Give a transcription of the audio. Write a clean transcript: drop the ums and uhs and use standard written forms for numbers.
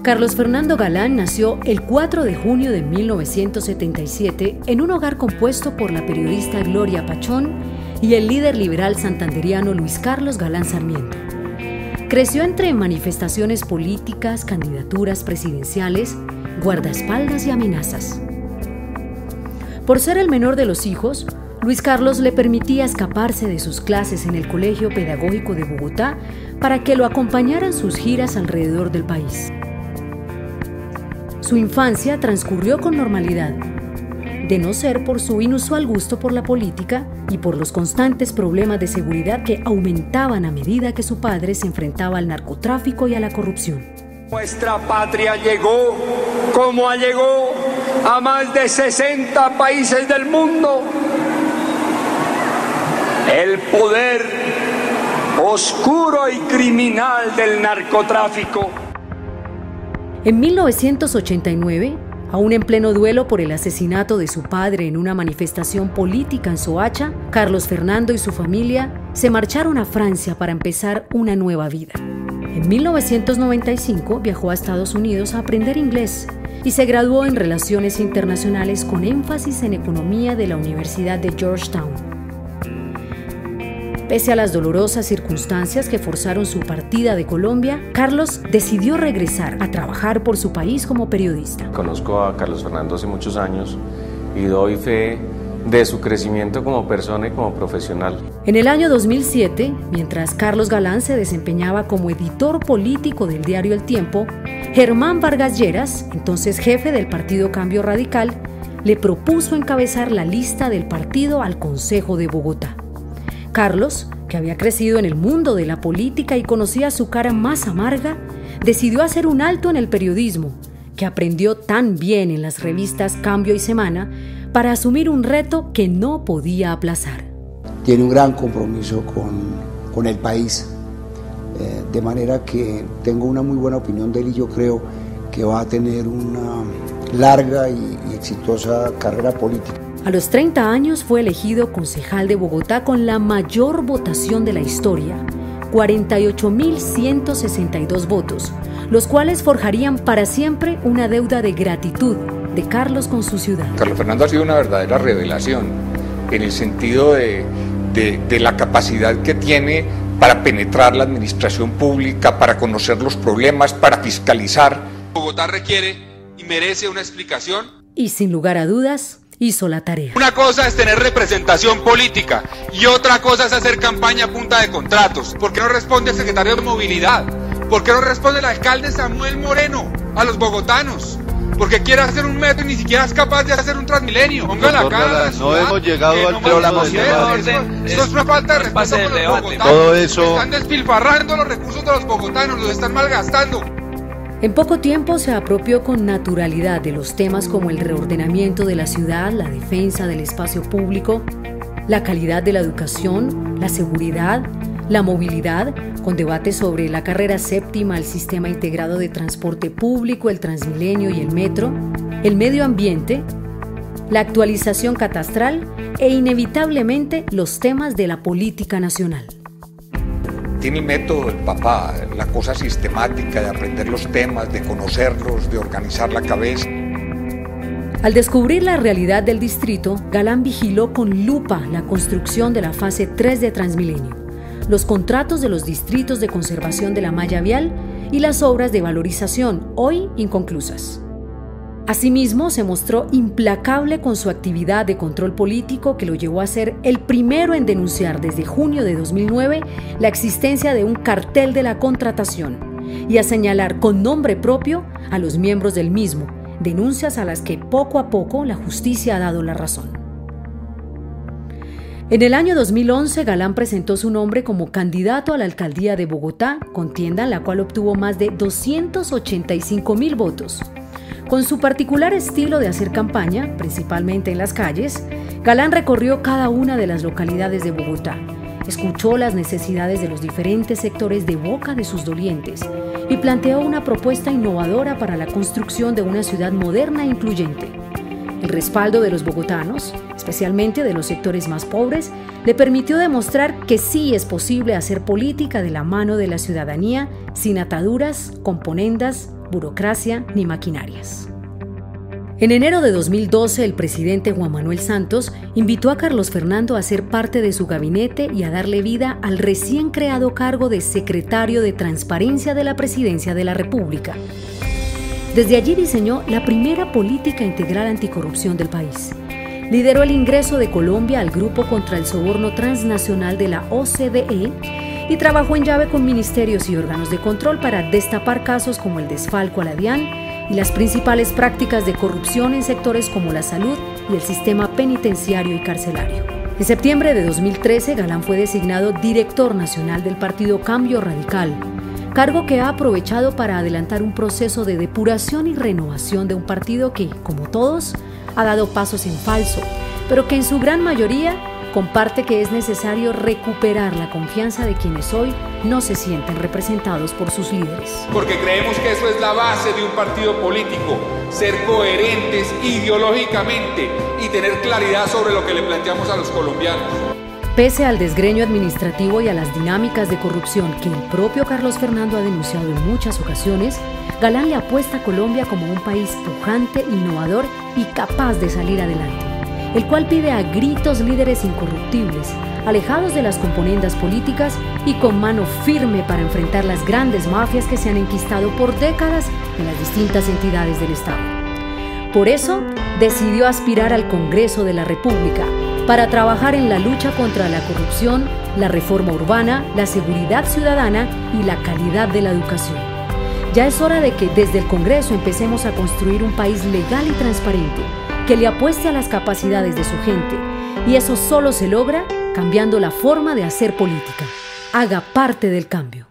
Carlos Fernando Galán nació el 4 de junio de 1977 en un hogar compuesto por la periodista Gloria Pachón y el líder liberal santanderiano Luis Carlos Galán Sarmiento. Creció entre manifestaciones políticas, candidaturas presidenciales, guardaespaldas y amenazas. Por ser el menor de los hijos, Luis Carlos le permitía escaparse de sus clases en el Colegio Pedagógico de Bogotá para que lo acompañara en sus giras alrededor del país. Su infancia transcurrió con normalidad, de no ser por su inusual gusto por la política y por los constantes problemas de seguridad que aumentaban a medida que su padre se enfrentaba al narcotráfico y a la corrupción. Nuestra patria llegó, como llegó, a más de 60 países del mundo. El poder oscuro y criminal del narcotráfico. En 1989, aún en pleno duelo por el asesinato de su padre en una manifestación política en Soacha, Carlos Fernando y su familia se marcharon a Francia para empezar una nueva vida. En 1995 viajó a Estados Unidos a aprender inglés y se graduó en Relaciones Internacionales con énfasis en Economía de la Universidad de Georgetown. Pese a las dolorosas circunstancias que forzaron su partida de Colombia, Carlos decidió regresar a trabajar por su país como periodista. Conozco a Carlos Fernando hace muchos años y doy fe de su crecimiento como persona y como profesional. En el año 2007, mientras Carlos Galán se desempeñaba como editor político del diario El Tiempo, Germán Vargas Lleras, entonces jefe del Partido Cambio Radical, le propuso encabezar la lista del partido al Consejo de Bogotá. Carlos, que había crecido en el mundo de la política y conocía su cara más amarga, decidió hacer un alto en el periodismo, que aprendió tan bien en las revistas Cambio y Semana, para asumir un reto que no podía aplazar. Tiene un gran compromiso con el país, de manera que tengo una muy buena opinión de él y yo creo que va a tener una larga y exitosa carrera política. A los 30 años fue elegido concejal de Bogotá con la mayor votación de la historia, 48.162 votos, los cuales forjarían para siempre una deuda de gratitud de Carlos con su ciudad. Carlos Fernando ha sido una verdadera revelación en el sentido de la capacidad que tiene para penetrar la administración pública, para conocer los problemas, para fiscalizar. Bogotá requiere y merece una explicación. Y sin lugar a dudas, hizo la tarea. Una cosa es tener representación política y otra cosa es hacer campaña a punta de contratos. ¿Por qué no responde el secretario de Movilidad? ¿Por qué no responde el alcalde Samuel Moreno a los bogotanos? Porque quiere hacer un metro y ni siquiera es capaz de hacer un Transmilenio. Ponga la cara. No hemos llegado al pleno del debate. Esto es una falta de respeto con los bogotanos. Todo eso. Están despilfarrando los recursos de los bogotanos, los están malgastando. En poco tiempo se apropió con naturalidad de los temas como el reordenamiento de la ciudad, la defensa del espacio público, la calidad de la educación, la seguridad, la movilidad, con debates sobre la carrera séptima, el sistema integrado de transporte público, el Transmilenio y el metro, el medio ambiente, la actualización catastral e inevitablemente los temas de la política nacional. Tiene el método del papá, la cosa sistemática de aprender los temas, de conocerlos, de organizar la cabeza. Al descubrir la realidad del distrito, Galán vigiló con lupa la construcción de la fase 3 de Transmilenio, los contratos de los distritos de conservación de la malla vial y las obras de valorización, hoy inconclusas. Asimismo, se mostró implacable con su actividad de control político que lo llevó a ser el primero en denunciar desde junio de 2009 la existencia de un cartel de la contratación y a señalar con nombre propio a los miembros del mismo, denuncias a las que poco a poco la justicia ha dado la razón. En el año 2011, Galán presentó su nombre como candidato a la alcaldía de Bogotá, contienda en la cual obtuvo más de 285.000 votos. Con su particular estilo de hacer campaña, principalmente en las calles, Galán recorrió cada una de las localidades de Bogotá, escuchó las necesidades de los diferentes sectores de boca de sus dolientes y planteó una propuesta innovadora para la construcción de una ciudad moderna e incluyente. El respaldo de los bogotanos, especialmente de los sectores más pobres, le permitió demostrar que sí es posible hacer política de la mano de la ciudadanía sin ataduras, componendas burocracia ni maquinarias. En enero de 2012, el presidente Juan Manuel Santos invitó a Carlos Fernando a ser parte de su gabinete y a darle vida al recién creado cargo de secretario de Transparencia de la Presidencia de la República. Desde allí diseñó la primera política integral anticorrupción del país. Lideró el ingreso de Colombia al Grupo contra el Soborno Transnacional de la OCDE y trabajó en llave con ministerios y órganos de control para destapar casos como el desfalco a la DIAN y las principales prácticas de corrupción en sectores como la salud y el sistema penitenciario y carcelario. En septiembre de 2013, Galán fue designado director nacional del partido Cambio Radical, cargo que ha aprovechado para adelantar un proceso de depuración y renovación de un partido que, como todos, ha dado pasos en falso, pero que en su gran mayoría comparte que es necesario recuperar la confianza de quienes hoy no se sienten representados por sus líderes. Porque creemos que eso es la base de un partido político, ser coherentes ideológicamente y tener claridad sobre lo que le planteamos a los colombianos. Pese al desgreño administrativo y a las dinámicas de corrupción que el propio Carlos Fernando ha denunciado en muchas ocasiones, Galán le apuesta a Colombia como un país pujante, innovador y capaz de salir adelante, el cual pide a gritos líderes incorruptibles, alejados de las componendas políticas y con mano firme para enfrentar las grandes mafias que se han enquistado por décadas en las distintas entidades del Estado. Por eso, decidió aspirar al Congreso de la República para trabajar en la lucha contra la corrupción, la reforma urbana, la seguridad ciudadana y la calidad de la educación. Ya es hora de que desde el Congreso empecemos a construir un país legal y transparente, que le apueste a las capacidades de su gente, y eso solo se logra cambiando la forma de hacer política. Haga parte del cambio.